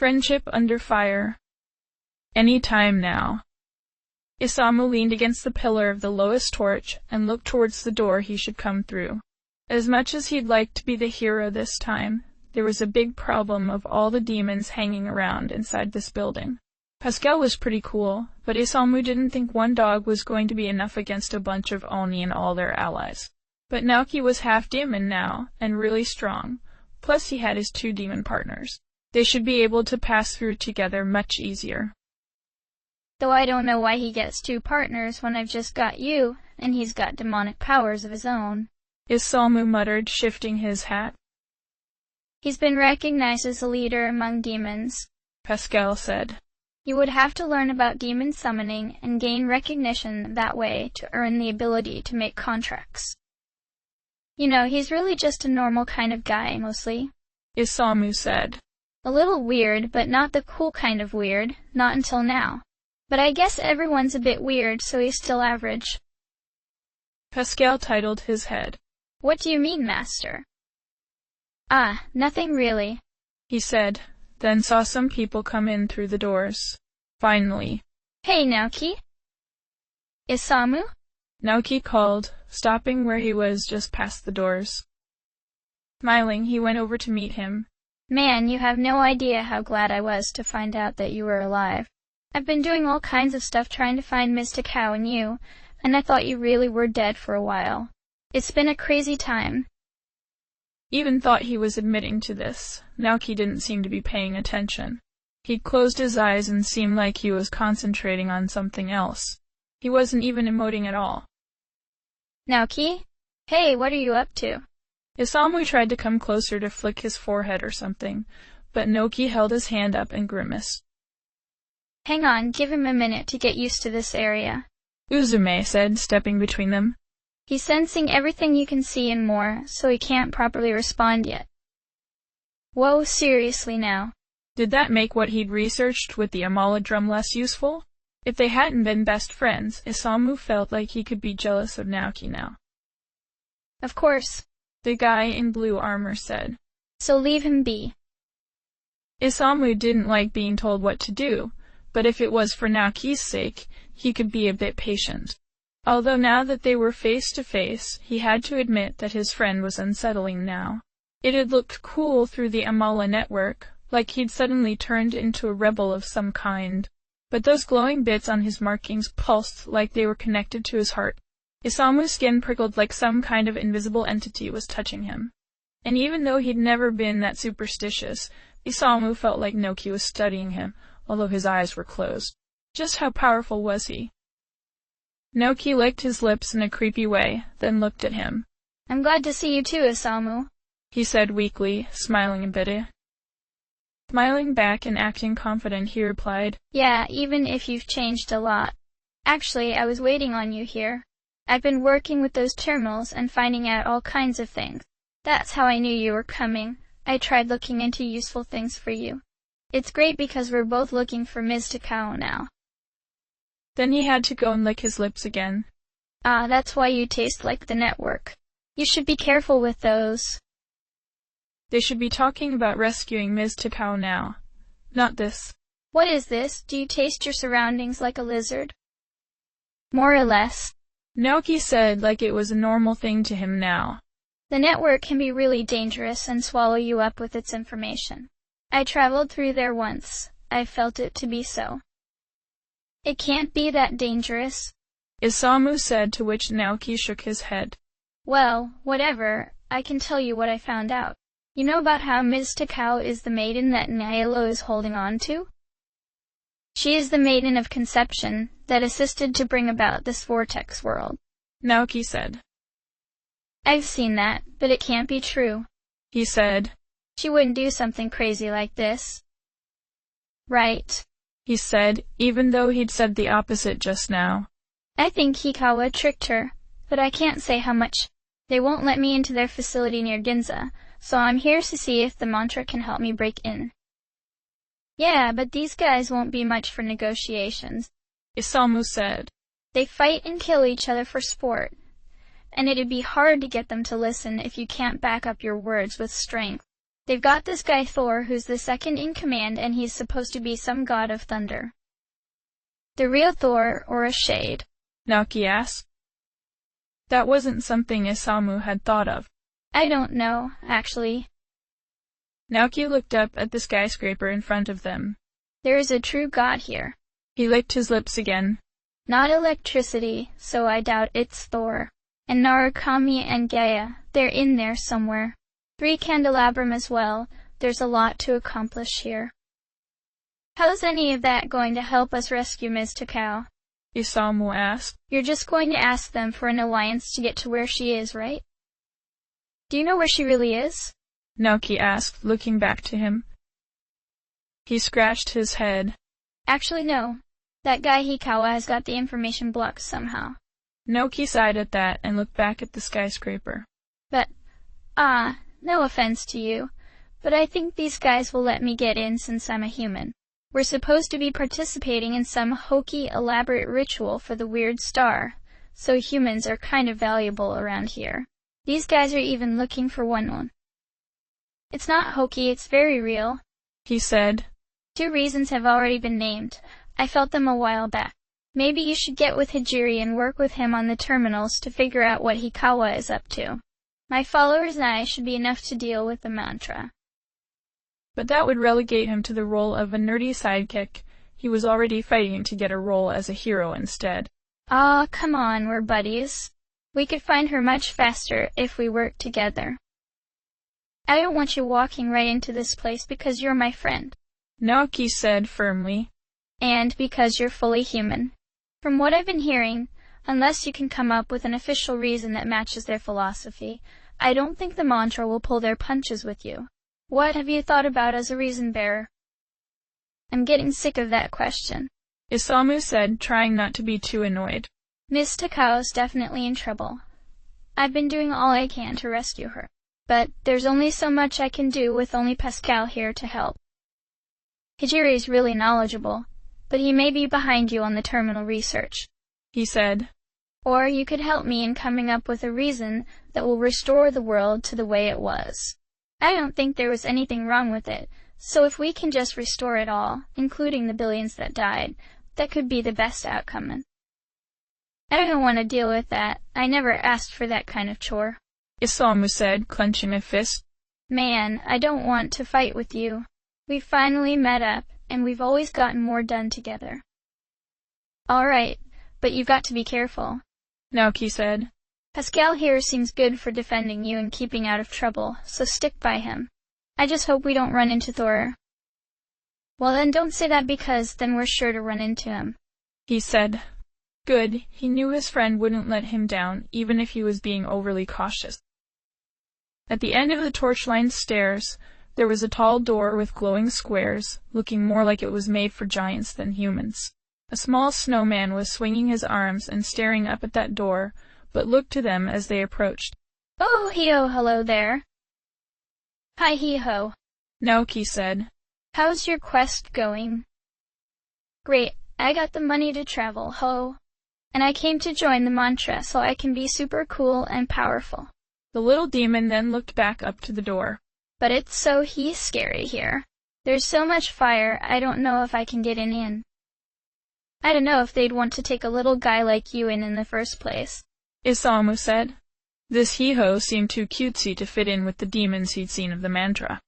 Friendship under fire. Any time now. Isamu leaned against the pillar of the lowest torch and looked towards the door he should come through. As much as he'd like to be the hero this time, there was a big problem of all the demons hanging around inside this building. Pascal was pretty cool, but Isamu didn't think one dog was going to be enough against a bunch of Oni and all their allies. But Naoki was half demon now, and really strong, plus he had his 2 demon partners. They should be able to pass through together much easier. Though I don't know why he gets 2 partners when I've just got you, and he's got demonic powers of his own. Isamu muttered, shifting his hat. He's been recognized as a leader among demons, Pascal said. You would have to learn about demon summoning and gain recognition that way to earn the ability to make contracts. You know, he's really just a normal kind of guy, mostly. Isamu said. A little weird, but not the cool kind of weird, not until now. But I guess everyone's a bit weird, so he's still average. Pascal titled his head. What do you mean, Master? Ah, nothing really, he said, then saw some people come in through the doors. Finally. Hey, Naoki? Isamu? Naoki called, stopping where he was just past the doors. Smiling, he went over to meet him. Man, you have no idea how glad I was to find out that you were alive. I've been doing all kinds of stuff trying to find Ms. Takao and you, and I thought you really were dead for a while. It's been a crazy time. Even thought he was admitting to this. Naoki didn't seem to be paying attention. He'd closed his eyes and seemed like he was concentrating on something else. He wasn't even emoting at all. Naoki? Hey, what are you up to? Isamu tried to come closer to flick his forehead or something, but Naoki held his hand up and grimaced. Hang on, give him a minute to get used to this area, Uzume said, stepping between them. He's sensing everything you can see and more, so he can't properly respond yet. Whoa, seriously now. Did that make what he'd researched with the Amala drum less useful? If they hadn't been best friends, Isamu felt like he could be jealous of Naoki now. Of course, the guy in blue armor said. So leave him be. Isamu didn't like being told what to do, but if it was for Naoki's sake, he could be a bit patient. Although now that they were face to face, he had to admit that his friend was unsettling now. It had looked cool through the Amala network, like he'd suddenly turned into a rebel of some kind. But those glowing bits on his markings pulsed like they were connected to his heart. Isamu's skin prickled like some kind of invisible entity was touching him. And even though he'd never been that superstitious, Isamu felt like Naoki was studying him, although his eyes were closed. Just how powerful was he? Naoki licked his lips in a creepy way, then looked at him. I'm glad to see you too, Isamu, he said weakly, smiling a bit. Smiling back and acting confident, he replied, Yeah, even if you've changed a lot. Actually, I was waiting on you here. I've been working with those terminals and finding out all kinds of things. That's how I knew you were coming. I tried looking into useful things for you. It's great because we're both looking for Ms. Takao now. Then he had to go and lick his lips again. Ah, that's why you taste like the network. You should be careful with those. They should be talking about rescuing Ms. Takao now. Not this. What is this? Do you taste your surroundings like a lizard? More or less. Naoki said like it was a normal thing to him now. The network can be really dangerous and swallow you up with its information. I traveled through there once. I felt it to be so. It can't be that dangerous, Isamu said, to which Naoki shook his head. Well, whatever, I can tell you what I found out. You know about how Ms. Takao is the maiden that Nailo is holding on to? She is the maiden of conception that assisted to bring about this vortex world, Naoki said. I've seen that, but it can't be true, he said. She wouldn't do something crazy like this. Right, he said, even though he'd said the opposite just now. I think Hikawa tricked her, but I can't say how much. They won't let me into their facility near Ginza, so I'm here to see if the mantra can help me break in. Yeah, but these guys won't be much for negotiations, Isamu said. They fight and kill each other for sport, and it'd be hard to get them to listen if you can't back up your words with strength. They've got this guy Thor who's the second in command and he's supposed to be some god of thunder. The real Thor or a shade? Naoki asked. That wasn't something Isamu had thought of. I don't know, actually. Naoki looked up at the skyscraper in front of them. There is a true god here. He licked his lips again. Not electricity, so I doubt it's Thor. And Narukami and Gaia, they're in there somewhere. 3 candelabrum as well. There's a lot to accomplish here. How's any of that going to help us rescue Ms. Takao? Isamu asked. You're just going to ask them for an alliance to get to where she is, right? Do you know where she really is? Naoki asked, looking back to him. He scratched his head. Actually, no. That guy Hikawa has got the information blocked somehow. Naoki sighed at that and looked back at the skyscraper. But, no offense to you, but I think these guys will let me get in since I'm a human. We're supposed to be participating in some hokey, elaborate ritual for the weird star, so humans are kind of valuable around here. These guys are even looking for one. It's not hokey, it's very real, he said. 2 reasons have already been named. I felt them a while back. Maybe you should get with Hijiri and work with him on the terminals to figure out what Hikawa is up to. My followers and I should be enough to deal with the mantra. But that would relegate him to the role of a nerdy sidekick. He was already fighting to get a role as a hero instead. Aw, come on, we're buddies. We could find her much faster if we work together. I don't want you walking right into this place because you're my friend, Naoki said firmly. And because you're fully human. From what I've been hearing, unless you can come up with an official reason that matches their philosophy, I don't think the mantra will pull their punches with you. What have you thought about as a reason bearer? I'm getting sick of that question, Isamu said, trying not to be too annoyed. Miss Takao's definitely in trouble. I've been doing all I can to rescue her. But there's only so much I can do with only Pascal here to help. Hijiri's really knowledgeable, but he may be behind you on the terminal research, he said. Or you could help me in coming up with a reason that will restore the world to the way it was. I don't think there was anything wrong with it, so if we can just restore it all, including the billions that died, that could be the best outcome. I don't want to deal with that. I never asked for that kind of chore, Isamu said, clenching a fist. Man, I don't want to fight with you. We finally met up, and we've always gotten more done together. All right, but you've got to be careful, Naoki said. Pascal here seems good for defending you and keeping out of trouble, so stick by him. I just hope we don't run into Thor. Well then don't say that because then we're sure to run into him, he said. Good, he knew his friend wouldn't let him down, even if he was being overly cautious. At the end of the torch-lined stairs, there was a tall door with glowing squares, looking more like it was made for giants than humans. A small snowman was swinging his arms and staring up at that door, but looked to them as they approached. Oh, Hee-ho, hello there. Hi, Hee-ho, Naoki said. How's your quest going? Great, I got the money to travel, ho. And I came to join the mantra so I can be super cool and powerful. The little demon then looked back up to the door. But it's so scary here. There's so much fire, I don't know if I can get in. I don't know if they'd want to take a little guy like you in the first place, Isamu said. This Hee-ho seemed too cutesy to fit in with the demons he'd seen of the mantra.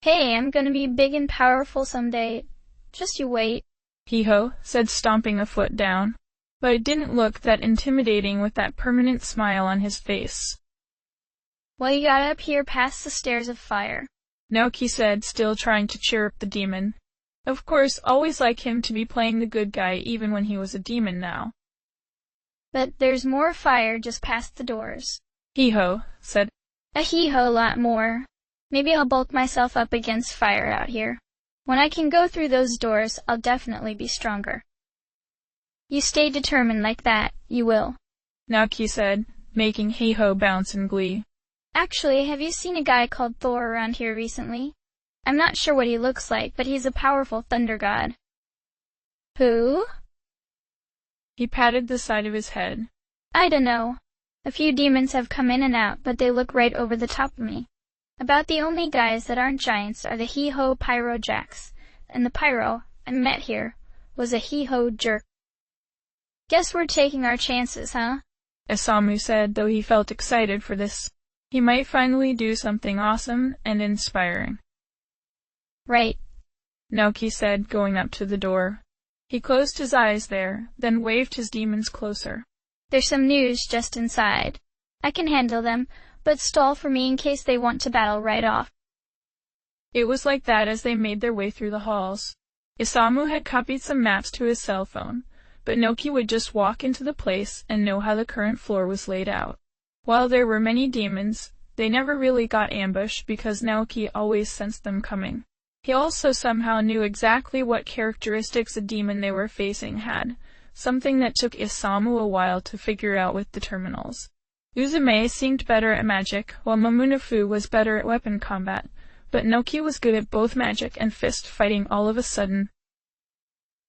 Hey, I'm gonna be big and powerful someday. Just you wait, Hee-ho said, stomping a foot down. But it didn't look that intimidating with that permanent smile on his face. Well, you got up here past the stairs of fire, Naoki said, still trying to cheer up the demon. Of course, always like him to be playing the good guy even when he was a demon now. But there's more fire just past the doors, Hee-ho said. A hee-ho lot more. Maybe I'll bulk myself up against fire out here. When I can go through those doors, I'll definitely be stronger. You stay determined like that, you will, Naoki said, making Hee-ho bounce in glee. Actually, have you seen a guy called Thor around here recently? I'm not sure what he looks like, but he's a powerful thunder god. Who? He patted the side of his head. I dunno. A few demons have come in and out, but they look right over the top of me. About the only guys that aren't giants are the He-Ho Pyro Jacks, and the Pyro I met here was a He-Ho jerk. Guess we're taking our chances, huh? Isamu said, though he felt excited for this. He might finally do something awesome and inspiring. Right, Naoki said, going up to the door. He closed his eyes there, then waved his demons closer. There's some news just inside. I can handle them, but stall for me in case they want to battle right off. It was like that as they made their way through the halls. Isamu had copied some maps to his cell phone, but Naoki would just walk into the place and know how the current floor was laid out. While there were many demons, they never really got ambushed because Naoki always sensed them coming. He also somehow knew exactly what characteristics a demon they were facing had, something that took Isamu a while to figure out with the terminals. Uzume seemed better at magic, while Momonofu was better at weapon combat, but Naoki was good at both magic and fist fighting all of a sudden.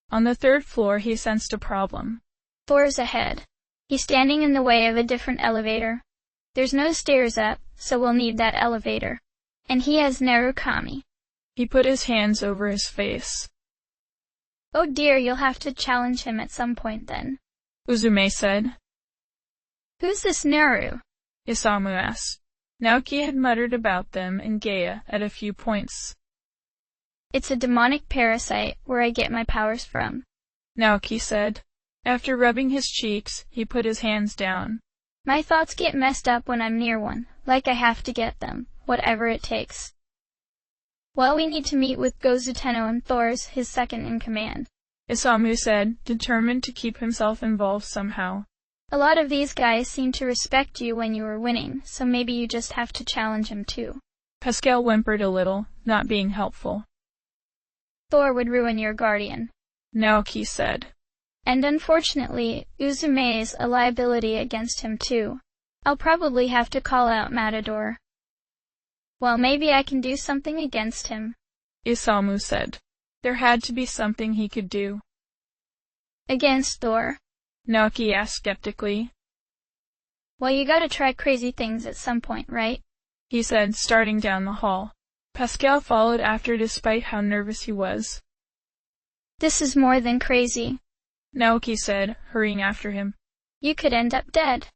On the third floor he sensed a problem. Thor's ahead. He's standing in the way of a different elevator. There's no stairs up, so we'll need that elevator. And he has Narukami. He put his hands over his face. Oh dear, you'll have to challenge him at some point then, Uzume said. Who's this Naru? Isamu asked. Naoki had muttered about them in Gaia at a few points. It's a demonic parasite where I get my powers from, Naoki said. After rubbing his cheeks, he put his hands down. My thoughts get messed up when I'm near one, like I have to get them, whatever it takes. Well, we need to meet with Gozuteno and Thor's his second in command, Isamu said, determined to keep himself involved somehow. A lot of these guys seem to respect you when you were winning, so maybe you just have to challenge him too. Pascal whimpered a little, not being helpful. Thor would ruin your guardian, Naoki said. And unfortunately, Uzume's a liability against him too. I'll probably have to call out Matador. Well, maybe I can do something against him, Isamu said. There had to be something he could do. Against Thor? Naoki asked skeptically. Well, you gotta try crazy things at some point, right? He said, starting down the hall. Pascal followed after despite how nervous he was. This is more than crazy, Naoki said, hurrying after him. You could end up dead.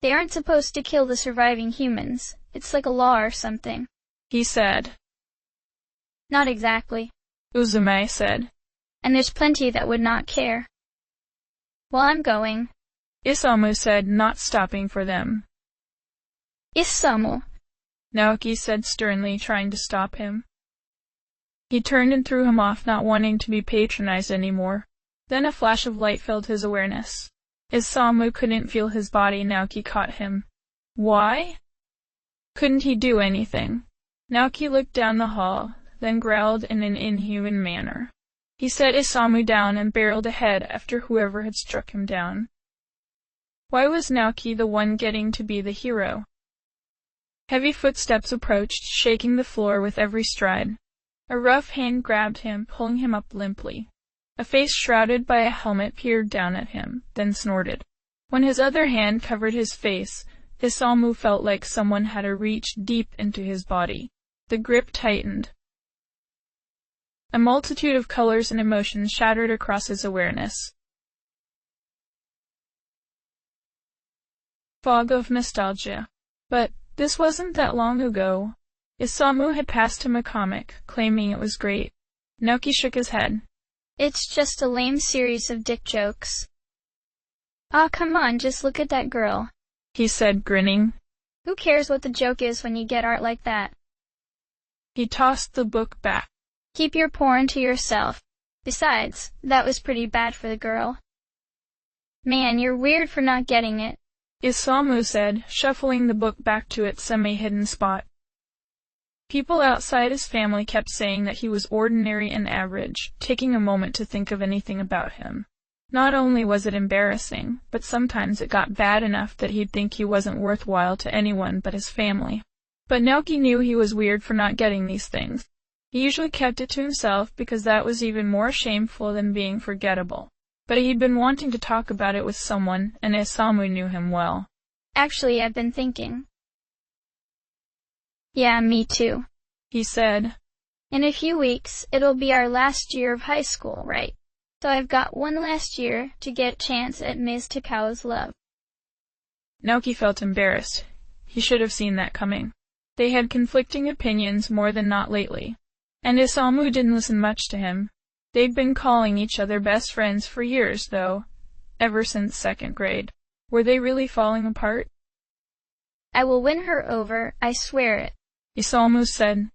They aren't supposed to kill the surviving humans. It's like a law or something, he said. Not exactly, Uzume said. And there's plenty that would not care. Well, I'm going, Isamu said, not stopping for them. Isamu, Naoki said sternly, trying to stop him. He turned and threw him off, not wanting to be patronized anymore. Then a flash of light filled his awareness. Isamu couldn't feel his body. Naoki caught him. Why? Couldn't he do anything? Naoki looked down the hall, then growled in an inhuman manner. He set Isamu down and barreled ahead after whoever had struck him down. Why was Naoki the one getting to be the hero? Heavy footsteps approached, shaking the floor with every stride. A rough hand grabbed him, pulling him up limply. A face shrouded by a helmet peered down at him, then snorted. When his other hand covered his face, Isamu felt like someone had reached deep into his body. The grip tightened. A multitude of colors and emotions shattered across his awareness. Fog of nostalgia. But this wasn't that long ago. Isamu had passed him a comic, claiming it was great. Naoki shook his head. It's just a lame series of dick jokes. Aw, come on, just look at that girl, he said, grinning. Who cares what the joke is when you get art like that? He tossed the book back. Keep your porn to yourself. Besides, that was pretty bad for the girl. Man, you're weird for not getting it, Isamu said, shuffling the book back to its semi-hidden spot. People outside his family kept saying that he was ordinary and average, taking a moment to think of anything about him. Not only was it embarrassing, but sometimes it got bad enough that he'd think he wasn't worthwhile to anyone but his family. But Naoki knew he was weird for not getting these things. He usually kept it to himself because that was even more shameful than being forgettable. But he'd been wanting to talk about it with someone, and Isamu knew him well. Actually, I've been thinking. Yeah, me too, he said. In a few weeks, it'll be our last year of high school, right? So I've got one last year to get a chance at Ms. Takao's love. Naoki felt embarrassed. He should have seen that coming. They had conflicting opinions more than not lately. And Isamu didn't listen much to him. They'd been calling each other best friends for years, though. Ever since 2nd grade. Were they really falling apart? I will win her over, I swear it, Isamu said.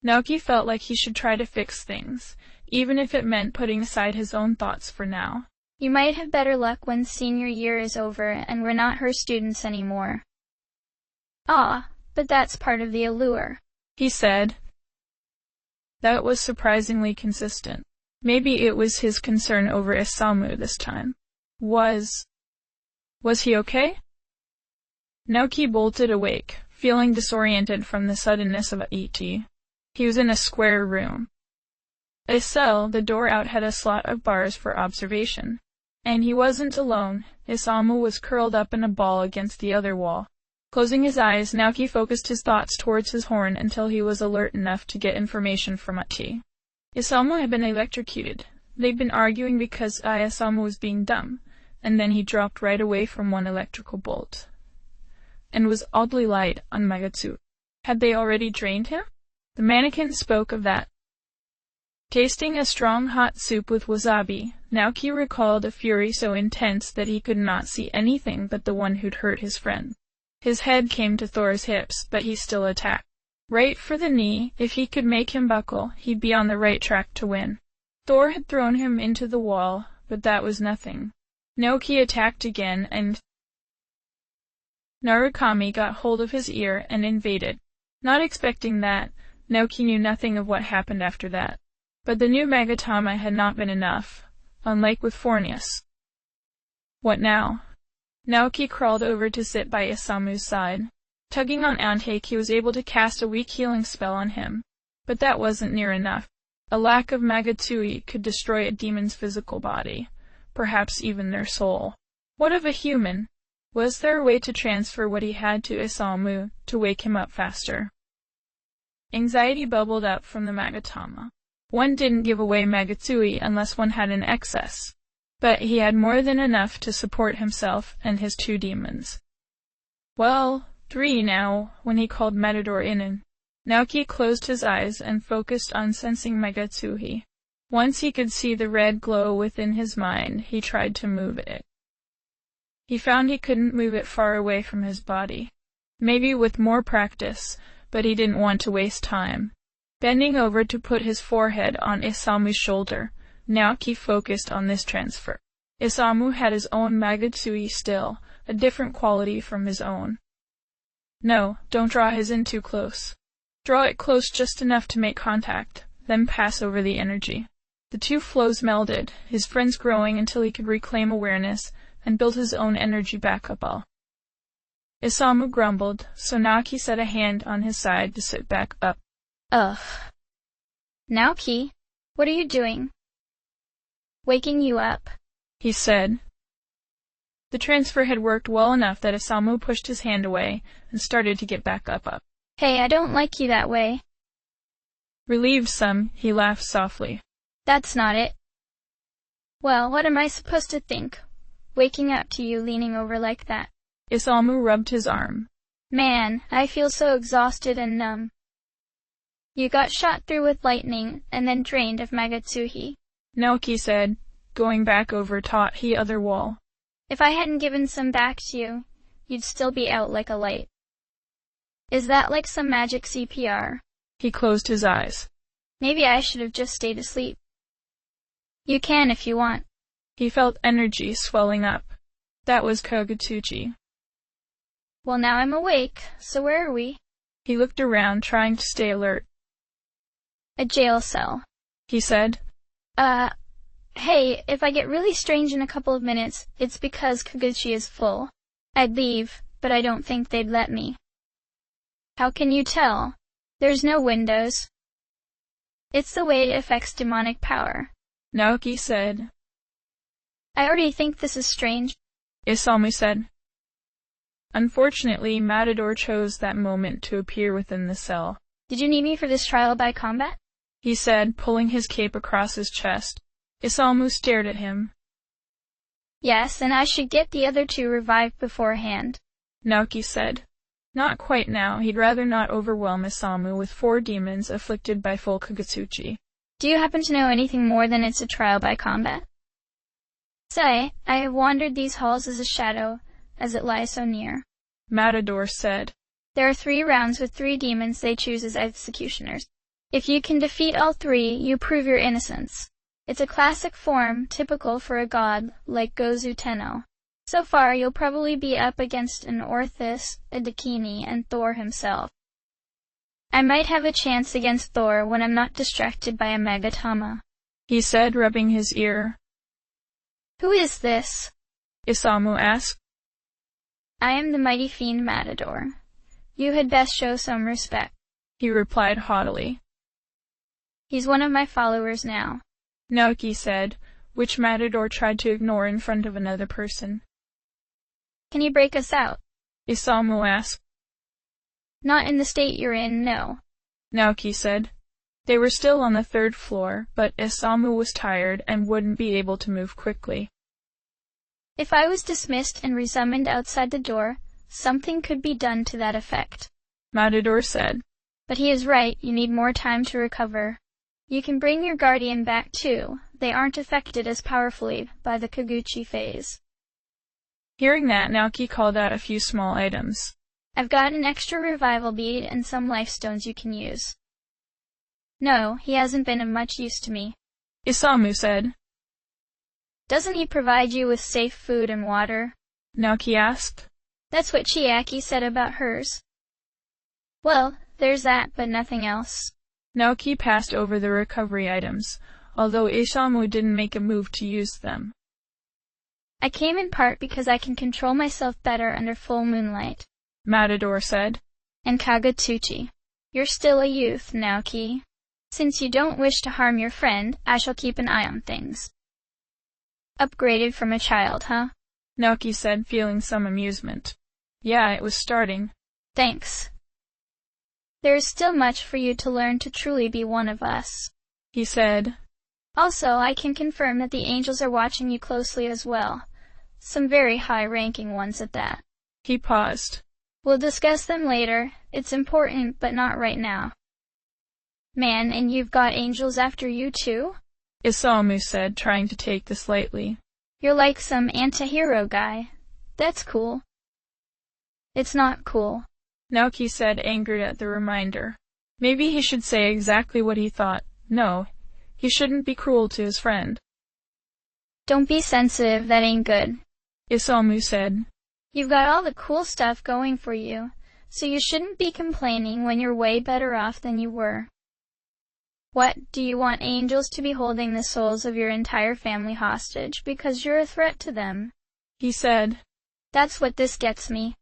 Naoki felt like he should try to fix things, even if it meant putting aside his own thoughts for now. You might have better luck when senior year is over and we're not her students anymore. Ah, but that's part of the allure, he said. That was surprisingly consistent. Maybe it was his concern over Isamu this time. Was he okay? Naoki bolted awake, feeling disoriented from the suddenness of ET. He was in a square room. A cell, the door out had a slot of bars for observation. And he wasn't alone. Isamu was curled up in a ball against the other wall. Closing his eyes, Naoki focused his thoughts towards his horn until he was alert enough to get information from Ati. Isamu had been electrocuted. They'd been arguing because Isamu was being dumb, and then he dropped right away from one electrical bolt. And was oddly light on Magatsu. Had they already drained him? The mannequin spoke of that. Tasting a strong hot soup with wasabi, Naoki recalled a fury so intense that he could not see anything but the one who'd hurt his friend. His head came to Thor's hips, but he still attacked. Right for the knee. If he could make him buckle, he'd be on the right track to win. Thor had thrown him into the wall, but that was nothing. Naoki attacked again, and Narukami got hold of his ear and invaded. Not expecting that, Naoki knew nothing of what happened after that. But the new Magatama had not been enough, unlike with Fornius. What now? Naoki crawled over to sit by Isamu's side. Tugging on Antake, he was able to cast a weak healing spell on him. But that wasn't near enough. A lack of Magatsui could destroy a demon's physical body, perhaps even their soul. What of a human? Was there a way to transfer what he had to Isamu to wake him up faster? Anxiety bubbled up from the Magatama. One didn't give away Magatsui unless one had an excess. But he had more than enough to support himself and his 2 demons. Well, 3 now, when he called Matador in. Naoki closed his eyes and focused on sensing Magatsui. Once he could see the red glow within his mind, he tried to move it. He found he couldn't move it far away from his body. Maybe with more practice, but he didn't want to waste time. Bending over to put his forehead on Isamu's shoulder, Naoki focused on this transfer. Isamu had his own Magatsui still, a different quality from his own. No, don't draw his in too close. Draw it close just enough to make contact, then pass over the energy. The 2 flows melded, his friends growing until he could reclaim awareness and build his own energy back up all. Isamu grumbled, so Naoki set a hand on his side to sit back up. Ugh. Naoki, what are you doing? Waking you up, he said. The transfer had worked well enough that Isamu pushed his hand away and started to get back up. Hey, I don't like you that way. Relieved some, he laughed softly. That's not it. Well, what am I supposed to think, waking up to you leaning over like that? Isamu rubbed his arm. Man, I feel so exhausted and numb. You got shot through with lightning and then drained of Magatsuhi, Naoki said, going back over taut the other wall. If I hadn't given some back to you, you'd still be out like a light. Is that like some magic CPR? He closed his eyes. Maybe I should have just stayed asleep. You can if you want. He felt energy swelling up. That was Kagutsuchi. Well, now I'm awake, so where are we? He looked around, trying to stay alert. A jail cell, he said. Hey, if I get really strange in a couple of minutes, it's because Kagutsuchi is full. I'd leave, but I don't think they'd let me. How can you tell? There's no windows. It's the way it affects demonic power, Naoki said. I already think this is strange, Isamu said. Unfortunately, Matador chose that moment to appear within the cell. Did you need me for this trial by combat? He said, pulling his cape across his chest. Isamu stared at him. Yes, and I should get the other two revived beforehand, Naoki said. Not quite now. He'd rather not overwhelm Isamu with 4 demons afflicted by full Kagutsuchi. Do you happen to know anything more than it's a trial by combat? Say, I have wandered these halls as a shadow, as it lies so near, Matador said. There are 3 rounds with 3 demons they choose as executioners. If you can defeat all 3, you prove your innocence. It's a classic form, typical for a god, like Gozu Tenno. So far, you'll probably be up against an Orthus, a Dakini, and Thor himself. I might have a chance against Thor when I'm not distracted by a Magatama, he said, rubbing his ear. Who is this? Isamu asked. I am the mighty fiend Matador. You had best show some respect, he replied haughtily. He's one of my followers now, Naoki said, which Matador tried to ignore in front of another person. Can you break us out? Isamu asked. Not in the state you're in, no, Naoki said. They were still on the 3rd floor, but Isamu was tired and wouldn't be able to move quickly. If I was dismissed and resummoned outside the door, something could be done to that effect, Matador said. But he is right, you need more time to recover. You can bring your guardian back too. They aren't affected as powerfully by the Kagutsuchi phase. Hearing that, Naoki called out a few small items. I've got an extra revival bead and some life stones you can use. No, he hasn't been of much use to me, Isamu said. Doesn't he provide you with safe food and water? Naoki asked. That's what Chiaki said about hers. Well, there's that, but nothing else. Naoki passed over the recovery items, although Isamu didn't make a move to use them. I came in part because I can control myself better under full moonlight, Matador said. And Kagutsuchi, you're still a youth, Naoki. Since you don't wish to harm your friend, I shall keep an eye on things. Upgraded from a child, huh? Naoki said, feeling some amusement. Yeah, it was starting. Thanks. There is still much for you to learn to truly be one of us, he said. Also, I can confirm that the angels are watching you closely as well. Some very high-ranking ones at that. He paused. We'll discuss them later. It's important, but not right now. Man, and you've got angels after you too? Isamu said, trying to take this lightly. You're like some anti-hero guy. That's cool. It's not cool, Naoki said, angered at the reminder. Maybe he should say exactly what he thought. No, he shouldn't be cruel to his friend. Don't be sensitive, that ain't good, Isamu said. You've got all the cool stuff going for you, so you shouldn't be complaining when you're way better off than you were. What, do you want angels to be holding the souls of your entire family hostage because you're a threat to them? He said. That's what this gets me.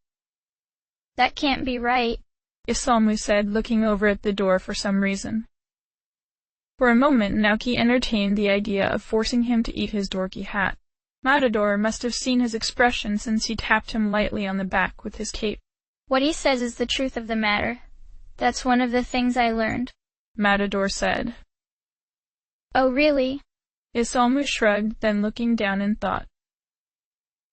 That can't be right, Isamu said, looking over at the door for some reason. For a moment, Naoki entertained the idea of forcing him to eat his dorky hat. Matador must have seen his expression since he tapped him lightly on the back with his cape. What he says is the truth of the matter. That's one of the things I learned, Matador said. Oh really? Isamu shrugged, then looking down in thought.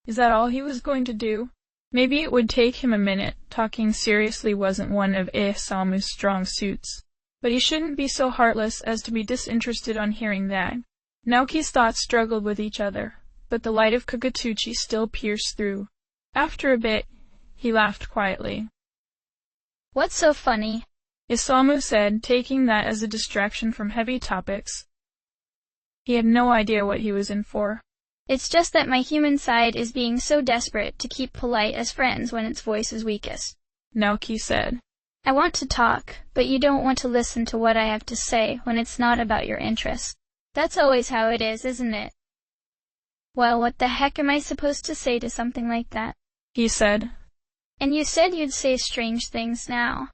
Is that all he was going to do? Maybe it would take him a minute. Talking seriously wasn't one of Isamu's strong suits. But he shouldn't be so heartless as to be disinterested on hearing that. Naoki's thoughts struggled with each other, but the light of Kagutsuchi still pierced through. After a bit, he laughed quietly. What's so funny? Isamu said, taking that as a distraction from heavy topics. He had no idea what he was in for. It's just that my human side is being so desperate to keep polite as friends when its voice is weakest, Naoki said. I want to talk, but you don't want to listen to what I have to say when it's not about your interests. That's always how it is, isn't it? Well, what the heck am I supposed to say to something like that? He said. And you said you'd say strange things now.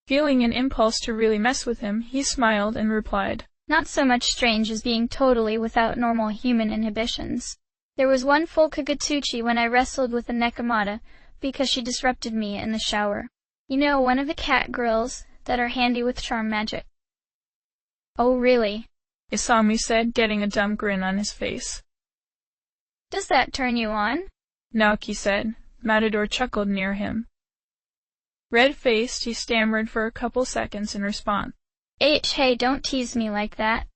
Feeling an impulse to really mess with him, he smiled and replied. Not so much strange as being totally without normal human inhibitions. There was one full Kagutsuchi when I wrestled with a Nekomata, because she disrupted me in the shower. You know, one of the cat girls that are handy with charm magic. Oh really? Isamu said, getting a dumb grin on his face. Does that turn you on? Naoki said. Matador chuckled near him. Red-faced, he stammered for a couple seconds in response. Hey, don't tease me like that.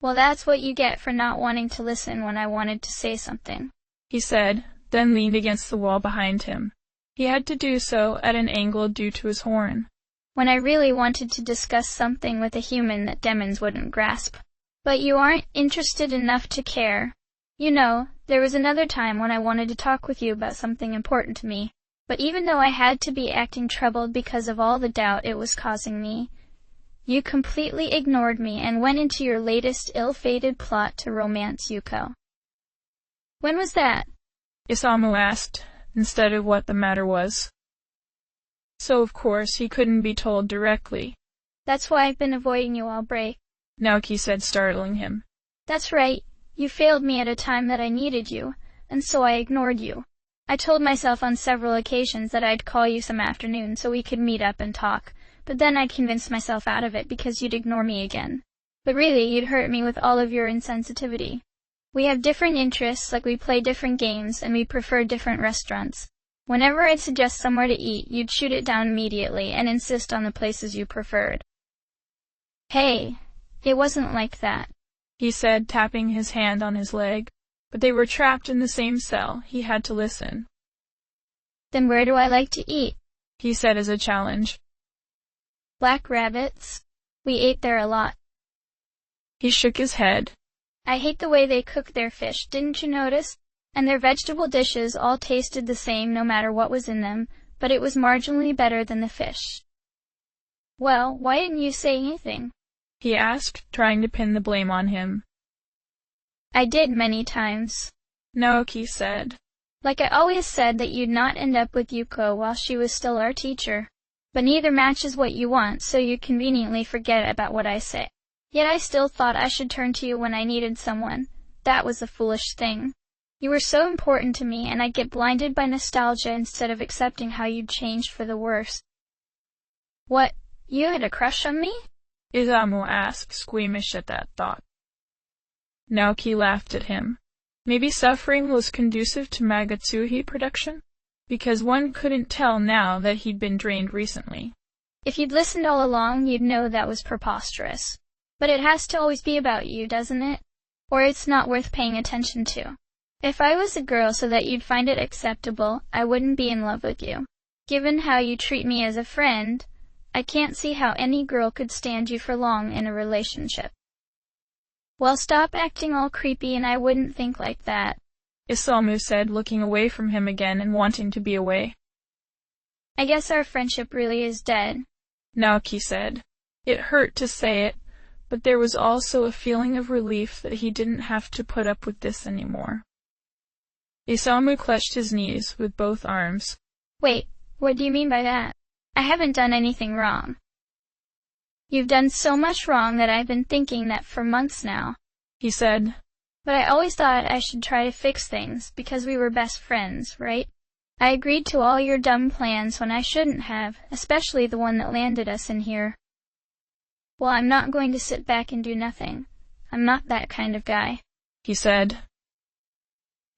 Well, that's what you get for not wanting to listen when I wanted to say something, he said, then leaned against the wall behind him. He had to do so at an angle due to his horn. When I really wanted to discuss something with a human that demons wouldn't grasp. But you aren't interested enough to care. You know, there was another time when I wanted to talk with you about something important to me. But even though I had to be acting troubled because of all the doubt it was causing me, you completely ignored me and went into your latest ill-fated plot to romance Yuko. When was that? Isamu asked, instead of what the matter was. So of course he couldn't be told directly. That's why I've been avoiding you all break, Naoki said, startling him. That's right, you failed me at a time that I needed you, and so I ignored you. I told myself on several occasions that I'd call you some afternoon so we could meet up and talk. But then I convinced myself out of it because you'd ignore me again. But really, you'd hurt me with all of your insensitivity. We have different interests, like we play different games, and we prefer different restaurants. Whenever I'd suggest somewhere to eat, you'd shoot it down immediately and insist on the places you preferred. Hey, it wasn't like that, he said, tapping his hand on his leg. But they were trapped in the same cell. He had to listen. Then where do I like to eat? He said as a challenge. Black Rabbit's. We ate there a lot. He shook his head. I hate the way they cook their fish, didn't you notice? And their vegetable dishes all tasted the same no matter what was in them, but it was marginally better than the fish. Well, why didn't you say anything? He asked, trying to pin the blame on him. I did many times, Naoki said. Like I always said that you'd not end up with Yuko while she was still our teacher. But neither matches what you want, so you conveniently forget about what I say. Yet I still thought I should turn to you when I needed someone. That was a foolish thing. You were so important to me, and I'd get blinded by nostalgia instead of accepting how you'd changed for the worse. What, you had a crush on me? Isamu asked, squeamish at that thought. Naoki laughed at him. Maybe suffering was conducive to Magatsuhi production? Because one couldn't tell now that he'd been drained recently. If you'd listened all along, you'd know that was preposterous. But it has to always be about you, doesn't it? Or it's not worth paying attention to. If I was a girl so that you'd find it acceptable, I wouldn't be in love with you. Given how you treat me as a friend, I can't see how any girl could stand you for long in a relationship. Well, stop acting all creepy and I wouldn't think like that, Isamu said, looking away from him again and wanting to be away. I guess our friendship really is dead, Naoki said. It hurt to say it, but there was also a feeling of relief that he didn't have to put up with this anymore. Isamu clutched his knees with both arms. Wait, what do you mean by that? I haven't done anything wrong. You've done so much wrong that I've been thinking that for months now, he said. But I always thought I should try to fix things, because we were best friends, right? I agreed to all your dumb plans when I shouldn't have, especially the one that landed us in here. Well, I'm not going to sit back and do nothing. I'm not that kind of guy, he said.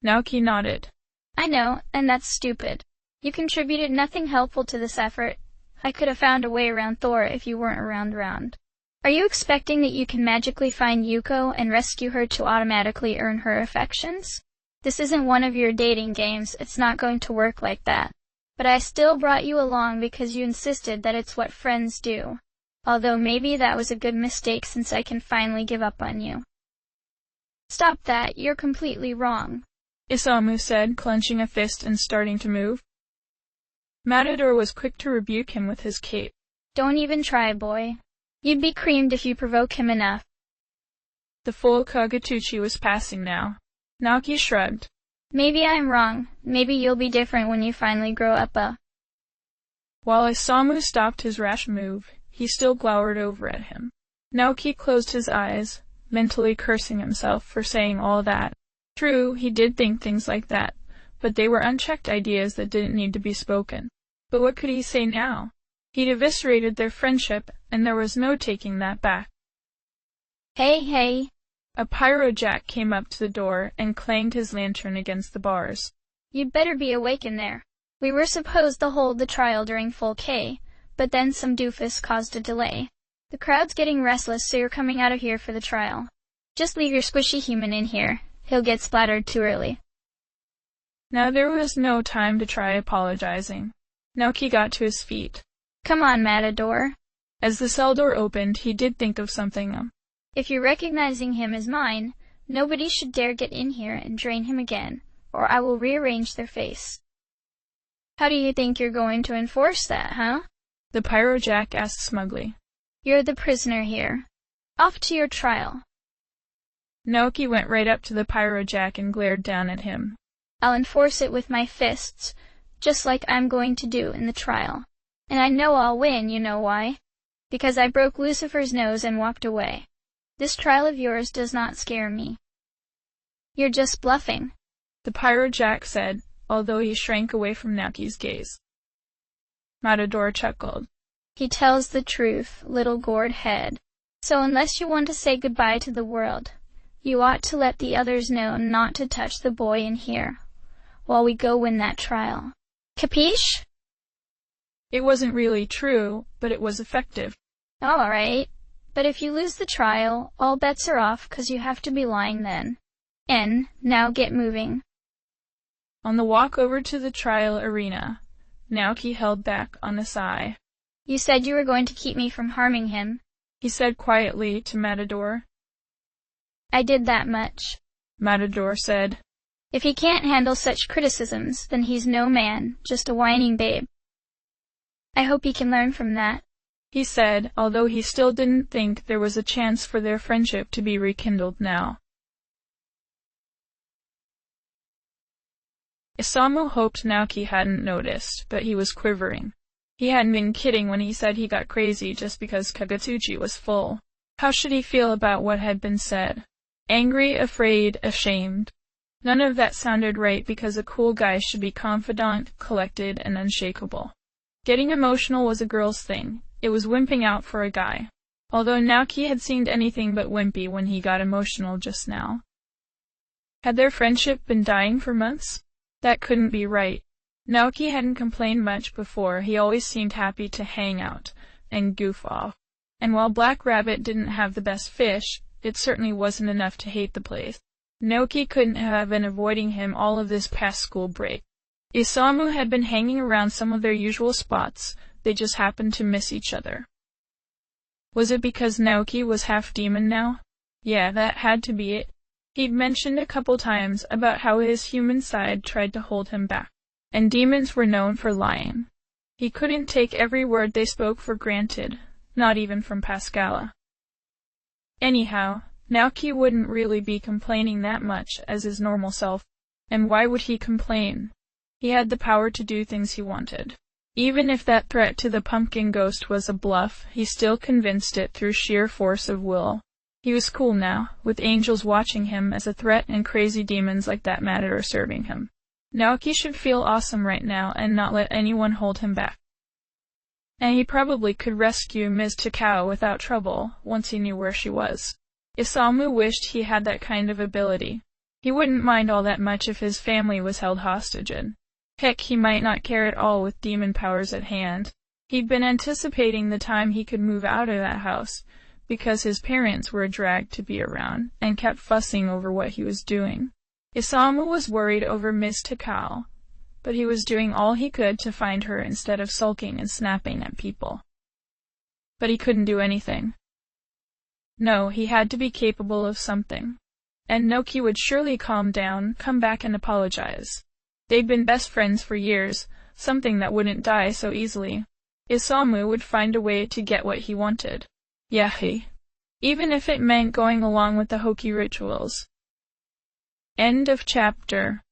Naoki nodded. I know, and that's stupid. You contributed nothing helpful to this effort. I could have found a way around Thor if you weren't around. Are you expecting that you can magically find Yuko and rescue her to automatically earn her affections? This isn't one of your dating games, it's not going to work like that. But I still brought you along because you insisted that it's what friends do. Although maybe that was a good mistake since I can finally give up on you. Stop that, you're completely wrong, Isamu said, clenching a fist and starting to move. Matador was quick to rebuke him with his cape. Don't even try, boy. You'd be creamed if you provoke him enough. The full Kagutsuchi was passing now. Naoki shrugged. Maybe I'm wrong. Maybe you'll be different when you finally grow up. While Isamu stopped his rash move, he still glowered over at him. Naoki closed his eyes, mentally cursing himself for saying all that. True, he did think things like that, but they were unchecked ideas that didn't need to be spoken. But what could he say now? He'd eviscerated their friendship, and there was no taking that back. Hey! A pyrojack came up to the door and clanged his lantern against the bars. You'd better be awake in there. We were supposed to hold the trial during full K, but then some doofus caused a delay. The crowd's getting restless, so you're coming out of here for the trial. Just leave your squishy human in here. He'll get splattered too early. Now there was no time to try apologizing. Naoki got to his feet. Come on, Matador. As the cell door opened, he did think of something. If you're recognizing him as mine, nobody should dare get in here and drain him again, or I will rearrange their face. How do you think you're going to enforce that, huh? The pyrojack asked smugly. You're the prisoner here. Off to your trial. Naoki went right up to the pyrojack and glared down at him. I'll enforce it with my fists, just like I'm going to do in the trial. And I know I'll win, you know why? Because I broke Lucifer's nose and walked away. This trial of yours does not scare me. You're just bluffing, the pyrojack said, although he shrank away from Naoki's gaze. Matador chuckled. He tells the truth, little gourd head. So unless you want to say goodbye to the world, you ought to let the others know not to touch the boy in here, while we go win that trial. Capiche? It wasn't really true, but it was effective. All right, but if you lose the trial, all bets are off 'cause you have to be lying then. Now get moving. On the walk over to the trial arena, Naoki held back on a sigh. You said you were going to keep me from harming him, he said quietly to Matador. I did that much, Matador said. If he can't handle such criticisms, then he's no man, just a whining babe. I hope he can learn from that, he said, although he still didn't think there was a chance for their friendship to be rekindled now. Isamu hoped Naoki hadn't noticed, but he was quivering. He hadn't been kidding when he said he got crazy just because Kagutsuchi was full. How should he feel about what had been said? Angry, afraid, ashamed. None of that sounded right because a cool guy should be confident, collected, and unshakable. Getting emotional was a girl's thing. It was wimping out for a guy. Although Naoki had seemed anything but wimpy when he got emotional just now. Had their friendship been dying for months? That couldn't be right. Naoki hadn't complained much before. He always seemed happy to hang out and goof off. And while Black Rabbit didn't have the best fish, it certainly wasn't enough to hate the place. Naoki couldn't have been avoiding him all of this past school break. Isamu had been hanging around some of their usual spots. They just happened to miss each other. Was it because Naoki was half demon now? Yeah, that had to be it. He'd mentioned a couple times about how his human side tried to hold him back. And demons were known for lying. He couldn't take every word they spoke for granted, not even from Pascala. Anyhow, Naoki wouldn't really be complaining that much as his normal self, and why would he complain? He had the power to do things he wanted. Even if that threat to the pumpkin ghost was a bluff, he still convinced it through sheer force of will. He was cool now, with angels watching him as a threat and crazy demons like that Matador serving him. Naoki should feel awesome right now and not let anyone hold him back. And he probably could rescue Ms. Takao without trouble, once he knew where she was. Isamu wished he had that kind of ability. He wouldn't mind all that much if his family was held hostage, and heck, he might not care at all with demon powers at hand. He'd been anticipating the time he could move out of that house, because his parents were a drag to be around, and kept fussing over what he was doing. Isamu was worried over Ms. Takao, but he was doing all he could to find her instead of sulking and snapping at people. But he couldn't do anything. No, he had to be capable of something. And Naoki would surely calm down, come back and apologize. They'd been best friends for years, something that wouldn't die so easily. Isamu would find a way to get what he wanted. Yahi. Even if it meant going along with the hokey rituals. End of chapter.